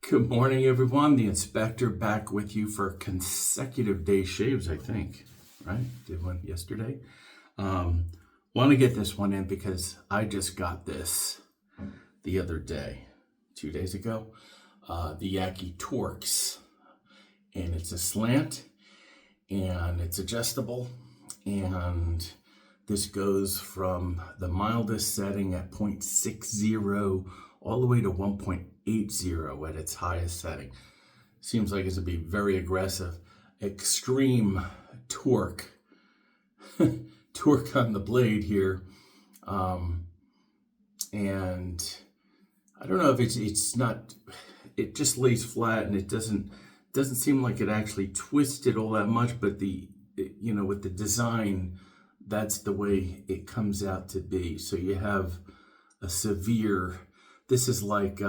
Good morning, everyone. The inspector back with you for consecutive day shaves, I think, right? Did one yesterday. Want to get this one in because I just got this the other day, 2 days ago, the Yaqi Torqx, and it's a slant and it's adjustable, and this goes from the mildest setting at 0.60 all the way to 1.80 at its highest setting. Seems like it's to be very aggressive. Extreme torque. Torque on the blade here. And I don't know if it's not, it just lays flat, and it doesn't seem like it actually twisted all that much, but with the design, that's the way it comes out to be. So you have a severe, this is like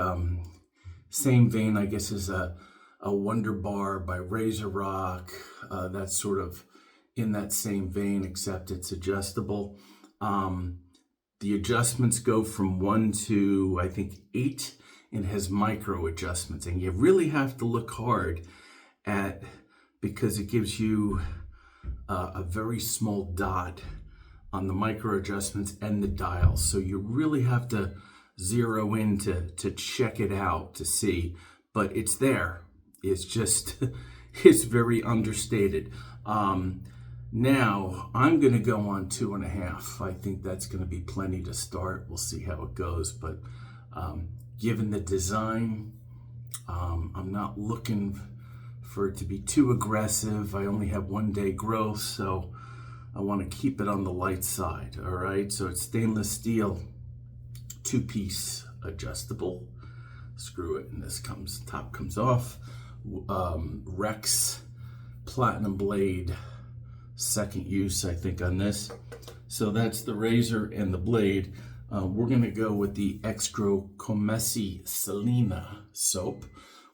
same vein, I guess, as a Wonder Bar by Razor Rock. That's sort of in that same vein, except it's adjustable. The adjustments go from 1 to, I think, 8, and has micro adjustments. And you really have to look hard at, because it gives you a very small dot on the micro adjustments and the dials. So you really have to zero in to check it out to see, but it's there. It's just, it's very understated. Now I'm going to go on 2.5. I think that's going to be plenty to start. We'll see how it goes, but given the design, I'm not looking for it to be too aggressive. I only have 1 day growth, so I want to keep it on the light side. All right, so it's stainless steel, 2-piece adjustable. Screw it, and this top comes off. Rex platinum blade, second use, I think, on this. So that's the razor and the blade. We're gonna go with the Extro Comesi Salina soap,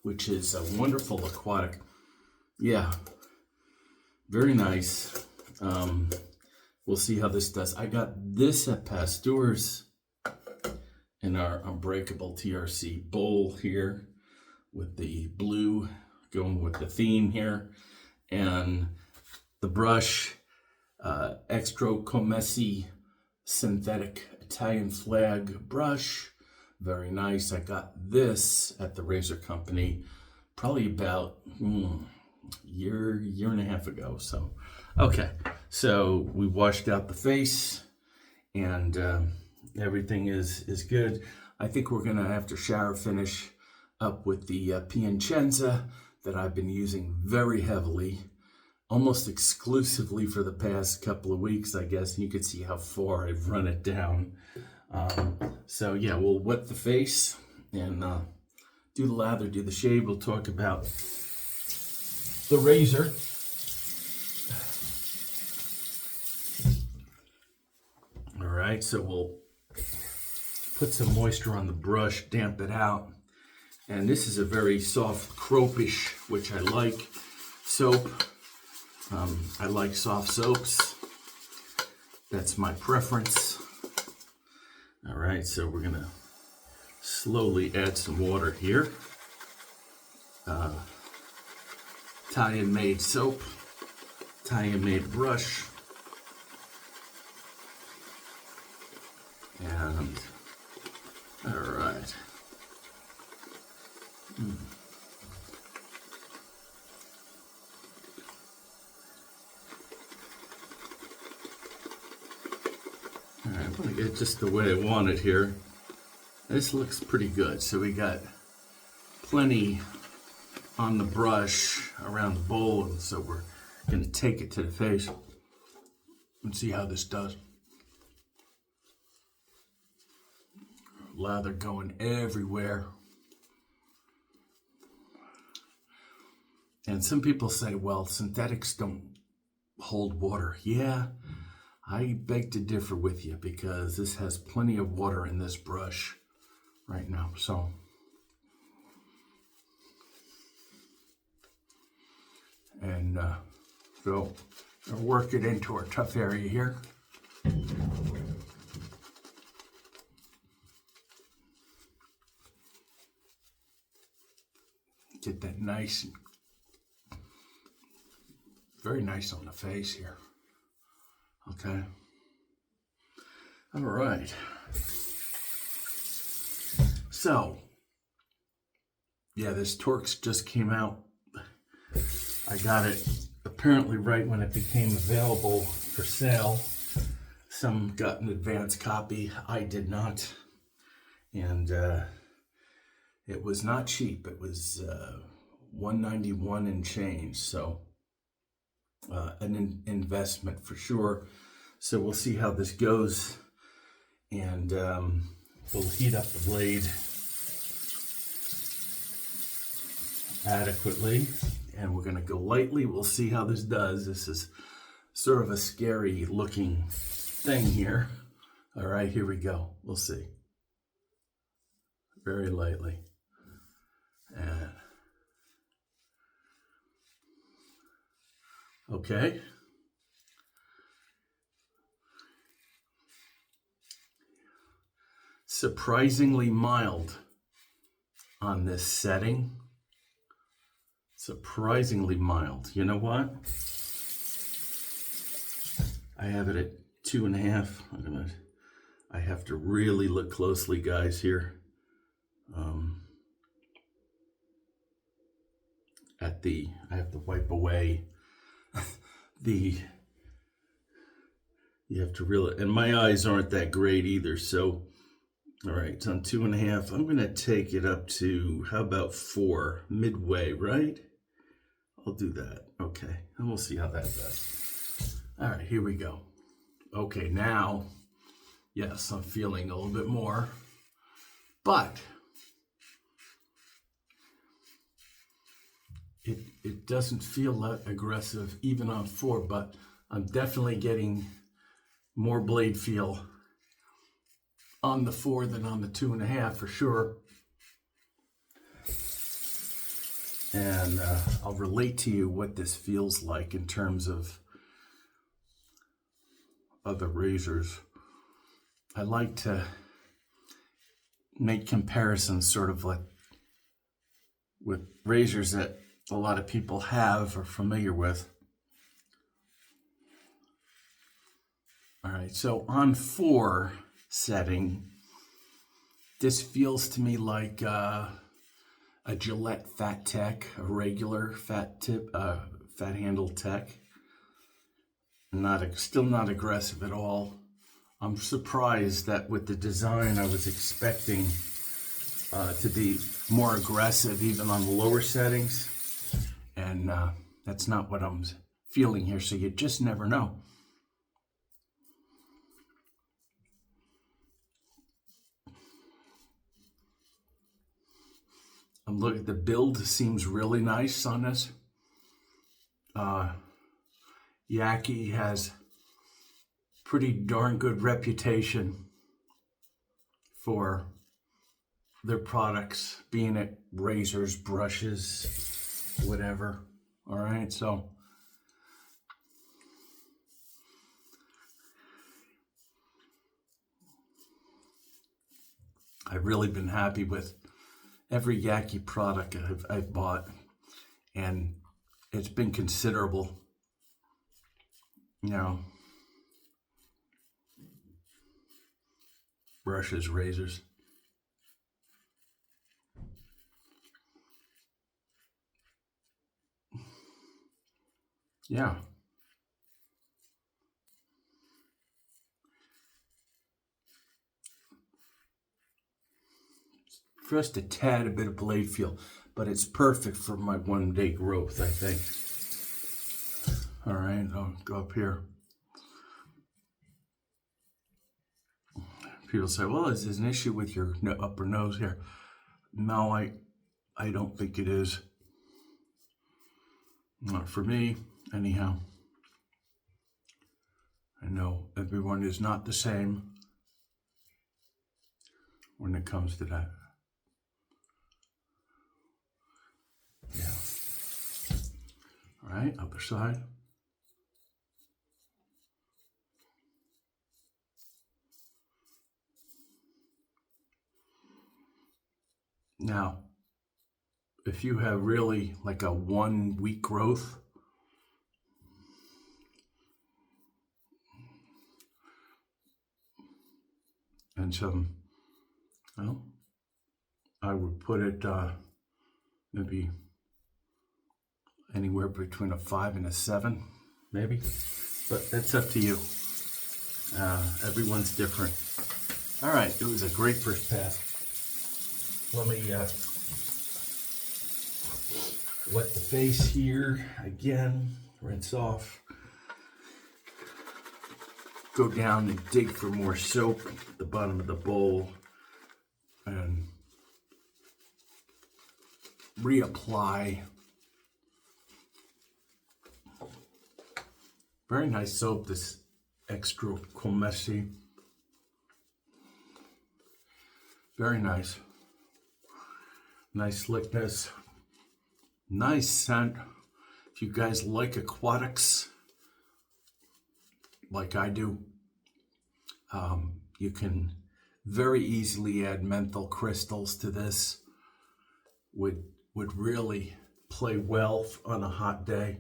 which is a wonderful aquatic. Yeah, very nice. We'll see how this does. I got this at Pasteur's in our unbreakable TRC bowl here, with the blue going with the theme here, and the brush, Extro Comesi synthetic Italian flag brush. Very nice. I got this at the razor company probably about year and a half ago. So okay, so we washed out the face, and everything is good. I think we're gonna have to shower finish up with the Piacenza that I've been using very heavily, almost exclusively for the past couple of weeks, I guess. You can see how far I've run it down. So yeah, we'll wet the face and do the lather, do the shave. We'll talk about the razor. All right, so we'll put some moisture on the brush, damp it out. And this is a very soft cropish, which I like, soap. I like soft soaps. That's my preference. All right, so we're gonna slowly add some water here. Italian made soap, Italian made brush. And all right. All right, I'm gonna get just the way I want it here. This looks pretty good. So we got plenty on the brush around the bowl, and so we're gonna take it to the face and see how this does. Lather going everywhere. And some people say, well, synthetics don't hold water. Yeah, I beg to differ with you, because this has plenty of water in this brush right now. So I'll work it into our tough area here. Get that nice, very nice on the face here. Okay. All right. So, yeah, this Torx just came out. I got it apparently right when it became available for sale. Some got an advance copy. I did not. And it was not cheap. It was $191 and change. So an investment for sure. So we'll see how this goes. And we'll heat up the blade adequately. And we're going to go lightly. We'll see how this does. This is sort of a scary looking thing here. All right, here we go. We'll see. Very lightly. And okay. Surprisingly mild on this setting. Surprisingly mild. You know what? I have it at 2.5. I have to really look closely, guys, here. I have to wipe away you have to really, and my eyes aren't that great either, so, all right, it's on 2.5. I'm gonna take it up to, how about 4, midway, right? I'll do that, okay, and we'll see how that does. All right, here we go. Okay, now, yes, I'm feeling a little bit more, but it doesn't feel that aggressive even on 4, but I'm definitely getting more blade feel on the 4 than on the 2.5 for sure. And I'll relate to you what this feels like in terms of other razors. I like to make comparisons sort of like with razors that a lot of people have or familiar with. All right, so on 4 setting, this feels to me like a Gillette Fat Tech, a regular fat handle tech. Still not aggressive at all. I'm surprised that with the design I was expecting to be more aggressive even on the lower settings. And that's not what I'm feeling here, so you just never know. I'm looking at the build, seems really nice on this. Yaqi has pretty darn good reputation for their products, being it razors, brushes, whatever. All right, so I've really been happy with every Yaqi product I've bought, and it's been considerable. You know, brushes, razors. Yeah. Just a tad, a bit of blade feel, but it's perfect for my 1-day growth, I think. All right, I'll go up here. People say, well, is this an issue with your upper nose here? No, I don't think it is. Not for me, anyhow. I know everyone is not the same when it comes to that. Yeah. All right, other side. Now, if you have really like a 1 week growth, and some, well, I would put it maybe anywhere between a 5 and a 7, maybe, but that's up to you. Everyone's different. All right, it was a great first pass. Let me wet the face here again, rinse off, go down and dig for more soap at the bottom of the bowl, and reapply. Very nice soap, this Extro Comesi. Very nice. Nice slickness. Nice scent. If you guys like aquatics, like I do, you can very easily add menthol crystals to this. Would really play well on a hot day,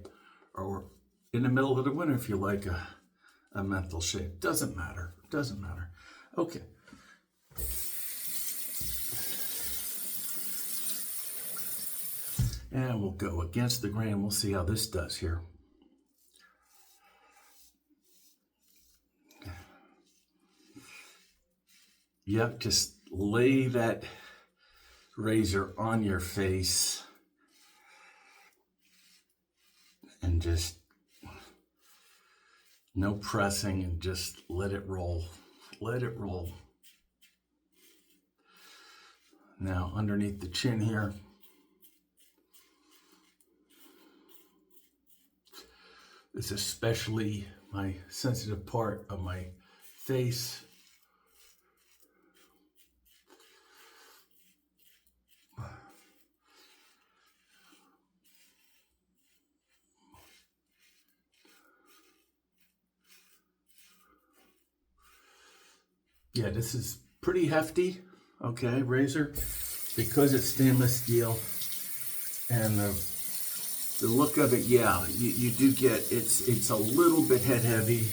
or in the middle of the winter if you like a menthol shade. Doesn't matter. Doesn't matter. Okay. And we'll go against the grain. We'll see how this does here. Yep, just lay that razor on your face and just no pressing, and just let it roll. Let it roll. Now underneath the chin here, it's especially my sensitive part of my face. Yeah, this is pretty hefty, okay, razor, because it's stainless steel, and the look of it, yeah, you do get, it's a little bit head heavy,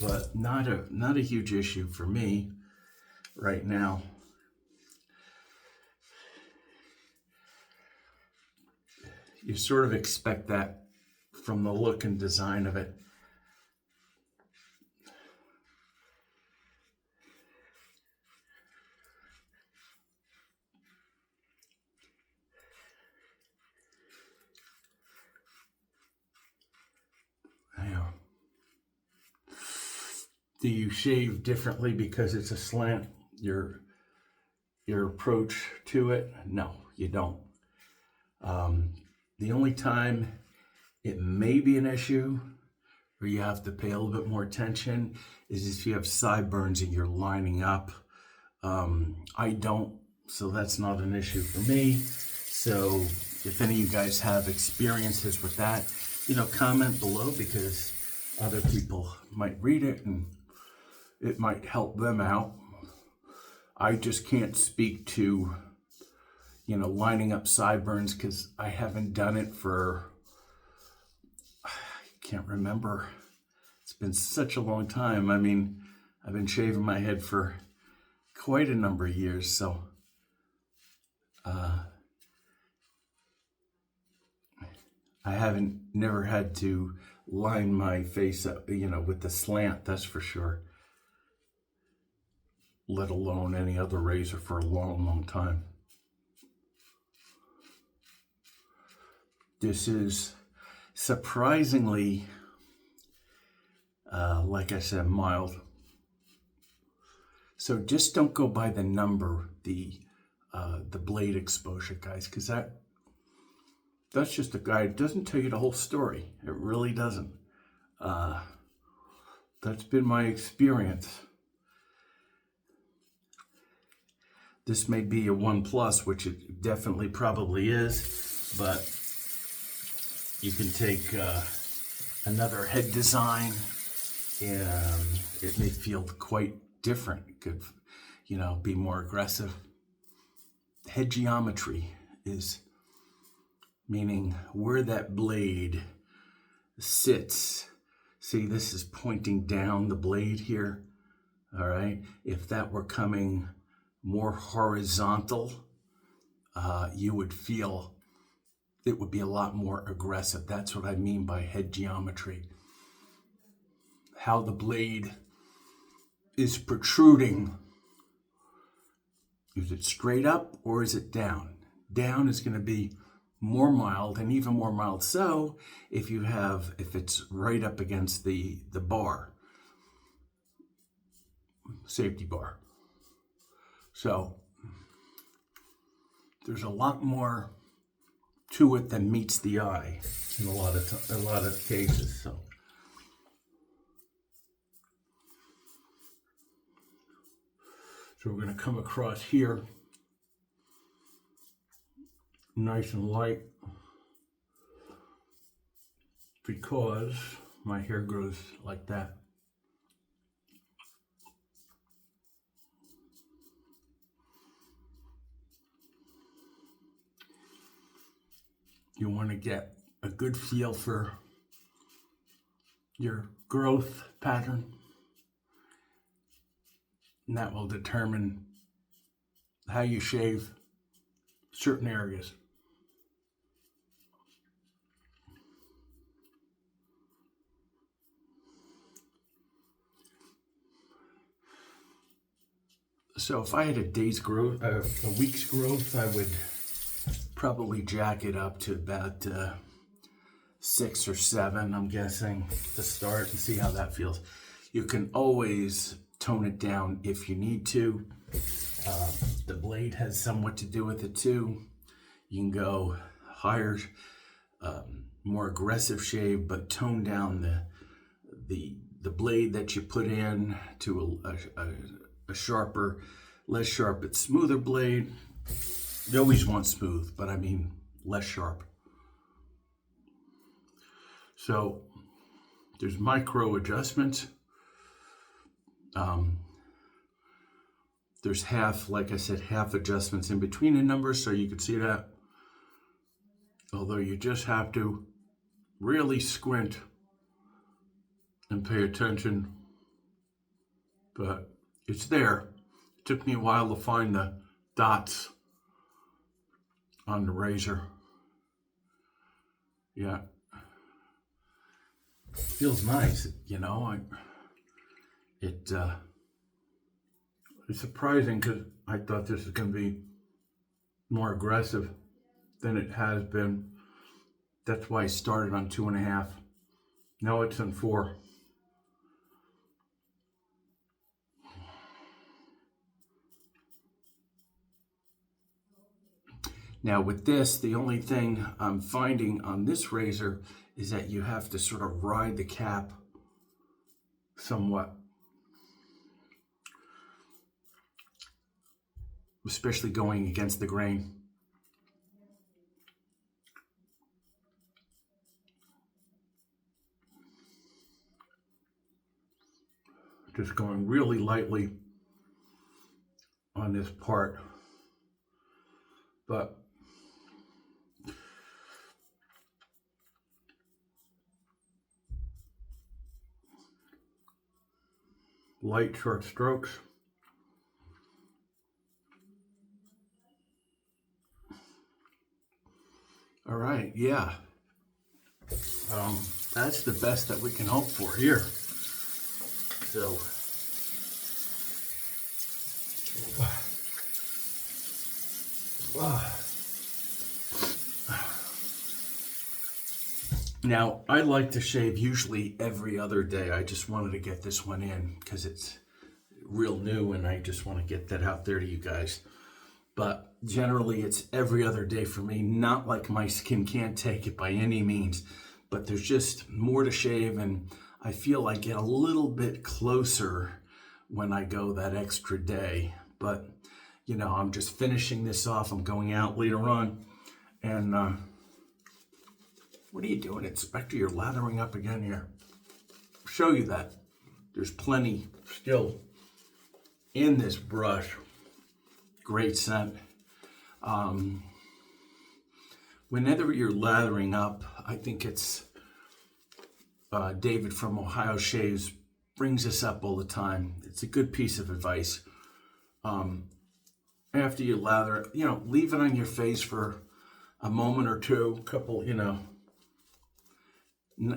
but not a huge issue for me right now. You sort of expect that from the look and design of it. Do you shave differently because it's a slant, your approach to it? No, you don't. The only time it may be an issue, or you have to pay a little bit more attention, is if you have sideburns and you're lining up. I don't, so that's not an issue for me. So if any of you guys have experiences with that, comment below, because other people might read it and it might help them out. I just can't speak to, lining up sideburns, because I haven't done it for, I can't remember. It's been such a long time. I mean, I've been shaving my head for quite a number of years, so I never had to line my face up, with the slant, that's for sure. Let alone any other razor for a long, long time. This is surprisingly, like I said, mild. So just don't go by the number, the blade exposure, guys, because that's just a guide. It doesn't tell you the whole story. It really doesn't. That's been my experience. This may be a 1+, which it definitely probably is, but you can take another head design and it may feel quite different. It could, be more aggressive. Head geometry is meaning where that blade sits. See, this is pointing down the blade here, all right? If that were coming more horizontal, you would feel it would be a lot more aggressive. That's what I mean by head geometry. How the blade is protruding. Is it straight up or is it down? Down is going to be more mild, and even more mild so if it's right up against the bar, safety bar. So there's a lot more to it than meets the eye in a lot of cases. So we're going to come across here nice and light, because my hair grows like that. You want to get a good feel for your growth pattern, and that will determine how you shave certain areas. So if I had a day's growth, a week's growth, I would probably jack it up to about 6 or 7, I'm guessing, to start and see how that feels. You can always tone it down if you need to. The blade has somewhat to do with it too. You can go higher, more aggressive shave, but tone down the blade that you put in to a sharper, less sharp, but smoother blade. You always want smooth, but I mean less sharp. So there's micro adjustments. There's like I said, half adjustments in between the numbers, so you can see that. Although you just have to really squint and pay attention, but it's there. It took me a while to find the dots on the razor. Yeah, it feels nice, you know. It's surprising because I thought this was going to be more aggressive than it has been. That's why I started on 2.5. Now it's on 4. Now with this, the only thing I'm finding on this razor is that you have to sort of ride the cap somewhat, especially going against the grain. Just going really lightly on this part, but light short strokes. All right, yeah. That's the best that we can hope for here. So, now I like to shave usually every other day. I just wanted to get this one in because it's real new and I just want to get that out there to you guys. But generally it's every other day for me. Not like my skin can't take it by any means, but there's just more to shave, and I feel I get a little bit closer when I go that extra day. But you know, I'm just finishing this off. I'm going out later on, and what are you doing, Inspector? You're lathering up again here. Show you that there's plenty still in this brush. Great scent. When whenever you're lathering up, I think it's David from Ohio Shaves brings this up all the time. It's a good piece of advice. After you lather, leave it on your face for a moment or two, couple,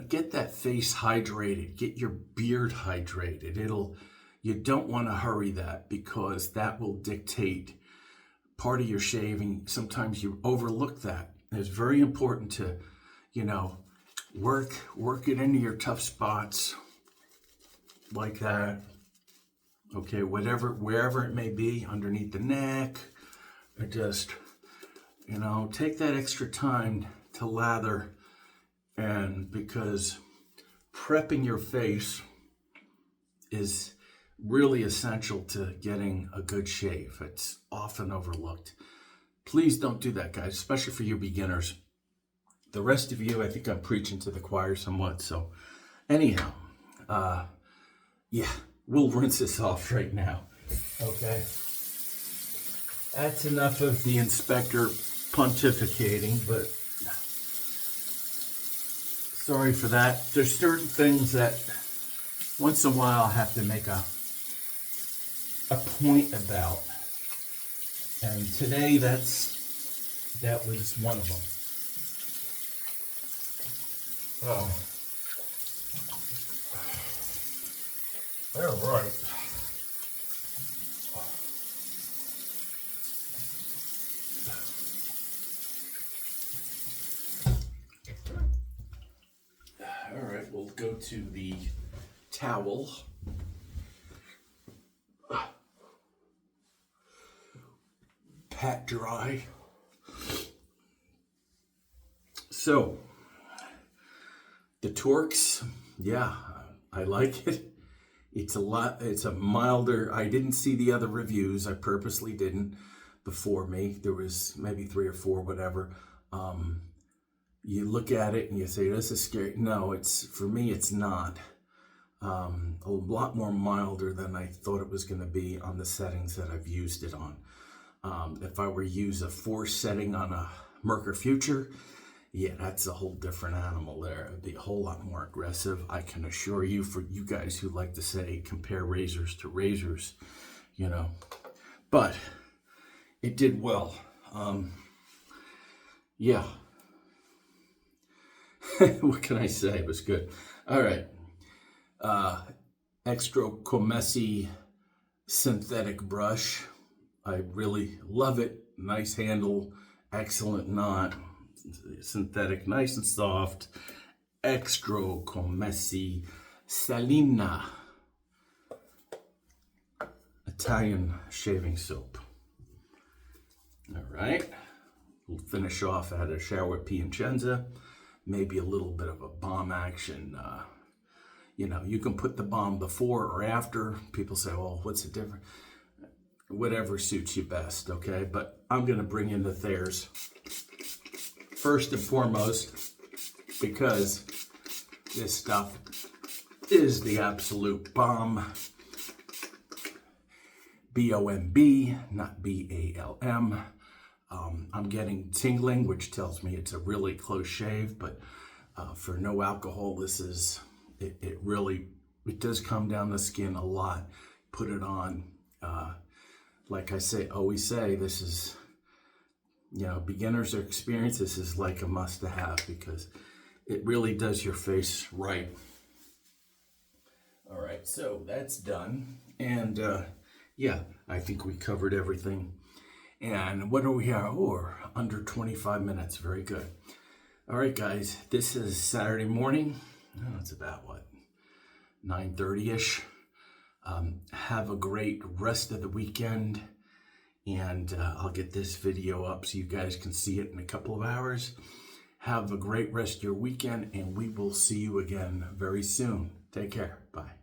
get that face hydrated, get your beard hydrated. You don't want to hurry that, because that will dictate part of your shaving. Sometimes you overlook that. It's very important to, work it into your tough spots like that. Okay, wherever it may be, underneath the neck, or just, take that extra time to lather. And because prepping your face is really essential to getting a good shave. It's often overlooked. Please don't do that, guys, especially for you beginners. The rest of you, I think I'm preaching to the choir somewhat. So anyhow, yeah, we'll rinse this off right now. Okay. That's enough of the inspector pontificating, but sorry for that. There's certain things that once in a while I have to make a point about. And today that was one of them. Oh. All right. All right, we'll go to the towel. Pat dry. So, the Torqx, yeah, I like it. It's a milder, I didn't see the other reviews, I purposely didn't before me. There was maybe 3 or 4, whatever. You look at it and you say, this is scary. No, for me, it's not. A lot more milder than I thought it was going to be on the settings that I've used it on. If I were to use a 4 setting on a Merkur Future, yeah, that's a whole different animal there. It would be a whole lot more aggressive. I can assure you, for you guys who like to say, compare razors to razors, But it did well. Yeah. What can I say? It was good. All right. Extro Comesi synthetic brush. I really love it. Nice handle, excellent knot, synthetic, nice and soft. Extro Comesi Salina Italian shaving soap. All right, we'll finish off. I had a shower with Piacenza, maybe a little bit of a balm action. You can put the balm before or after. People say, well, what's the difference? Whatever suits you best, okay? But I'm going to bring in the Thayers first and foremost, because this stuff is the absolute bomb. B-O-M-B, not B-A-L-M. I'm getting tingling, which tells me it's a really close shave, but for no alcohol, this is, it really does come down the skin a lot. Put it on. Like I always say, this is, beginners or experience, this is like a must-have, because it really does your face right. All right, so that's done. And yeah, I think we covered everything. And what are we here? Oh, under 25 minutes. Very good. All right, guys, this is Saturday morning. Oh, it's about, 9:30-ish. Have a great rest of the weekend, and I'll get this video up so you guys can see it in a couple of hours. Have a great rest of your weekend, and we will see you again very soon. Take care. Bye.